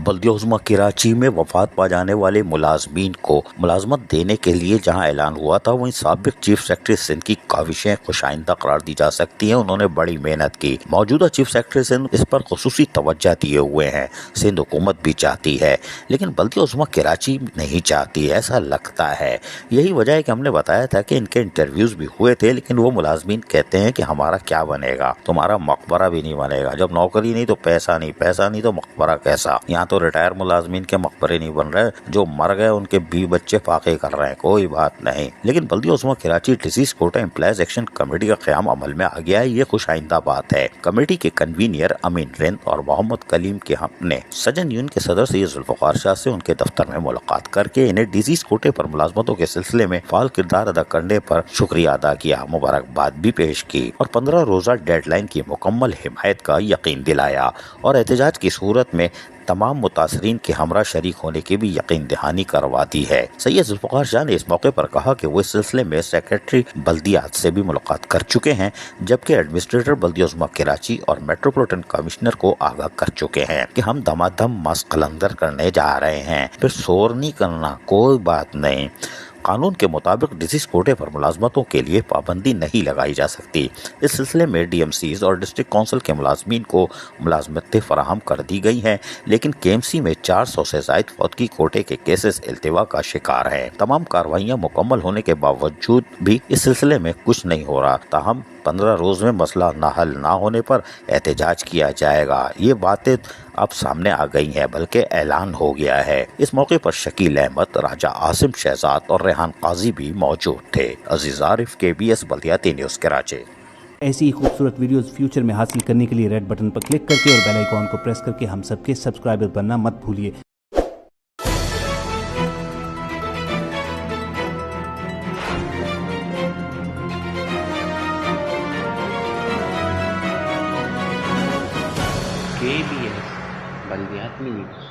बल्दिया उज़्मा कराची में वफात पा जाने वाले मुलाजमीन को मुलाजमत देने के लिए जहां ऐलान हुआ था, वहीं साबिक चीफ सेक्रेटरी सिंध की काविशें खुशाइंदा करार दी जा सकती हैं। उन्होंने बड़ी मेहनत की। मौजूदा चीफ सेक्रेटरी सिंध इस पर खुसूसी तवज्जो दिए हुए हैं। सिंध हुकूमत भी चाहती है, लेकिन बल्दिया उज़्मा कराची नहीं चाहती, ऐसा लगता है। यही वजह है कि हमने बताया था कि इनके इंटरव्यूज भी हुए थे, लेकिन वो मुलाजमीन कहते हैं कि हमारा क्या बनेगा, तुम्हारा मकबरा भी नहीं बनेगा। जब नौकरी नहीं तो पैसा नहीं, पैसा नहीं तो मकबरा कैसा। यहाँ तो रिटायर मुलाजमीन के मकबरे नहीं बन रहे, जो मर गए उनके बीवी बच्चे फाके कर रहे हैं, कोई बात नहीं। लेकिन बल्दिया उज़्मा कराची डिसीज कोटा एम्प्लॉयज एक्शन कमेटी का क़याम अमल में आ गया है, ये खुशाइंदा बात है। कमेटी के कन्वीनियर अमीन रिंद और मोहम्मद कलीम के हमने सजन यूनियन के सदर सैयद जुल्फ़िकार शाह से उनके दफ्तर में मुलाकात करके इन्हें डिसीज कोटे पर मुलाजमतों के सिलसिले में फाल किरदार अदा करने पर शुक्रिया अदा किया, मुबारकबाद भी पेश की और 15 रोजा डेडलाइन की मुकम्मल हिमायत का यकीन दिलाया और एहतजाज की सूरत में तमाम मुतासरीन के हमरा शरीक होने की भी यकीन दहानी करवा दी है। सैयद जुल्फ़िकार शाह ने इस मौके पर कहा कि वो इस सिलसिले में सेक्रेटरी बल्दियात से भी मुलाकात कर चुके हैं, जबकि एडमिनिस्ट्रेटर बल्दिया उज़्मा कराची और मेट्रोपॉलिटन कमिश्नर को आगाह कर चुके हैं कि हम दमादम मस्क कलंदर करने जा रहे हैं, फिर शोर नहीं करना, कोई बात नहीं। कानून के मुताबिक डिसीज कोटे पर मुलाजमतों के लिए पाबंदी नहीं लगाई जा सकती। इस सिलसिले में DMCs और डिस्ट्रिक्ट काउंसिल के मुलाजमीन को मुलाजमतें फराहम कर दी गई हैं, लेकिन KMC में 400 से ज़ायद फौतगी कोटे के केसेस इल्तिवा का शिकार हैं। तमाम कार्रवाइयाँ मुकम्मल होने के बावजूद भी इस सिलसिले में कुछ नहीं हो रहा। ताहम 15 रोज में मसला न हल ना होने पर एहतजाज किया जाएगा। ये बातें अब सामने आ गई हैं, बल्कि ऐलान हो गया है। इस मौके पर शकील अहमद, राजा आसिम शहजाद और रेहान काजी भी मौजूद थे। अजीज आरिफ, KBS बल्दियाती न्यूज़ कराची। ऐसी ही खूबसूरत वीडियोस फ्यूचर में हासिल करने के लिए रेड बटन पर क्लिक करके और बेल आइकॉन को प्रेस करके हम सबके सब्सक्राइबर बनना मत भूलिए। KBS बल्दियाती न्यूज़।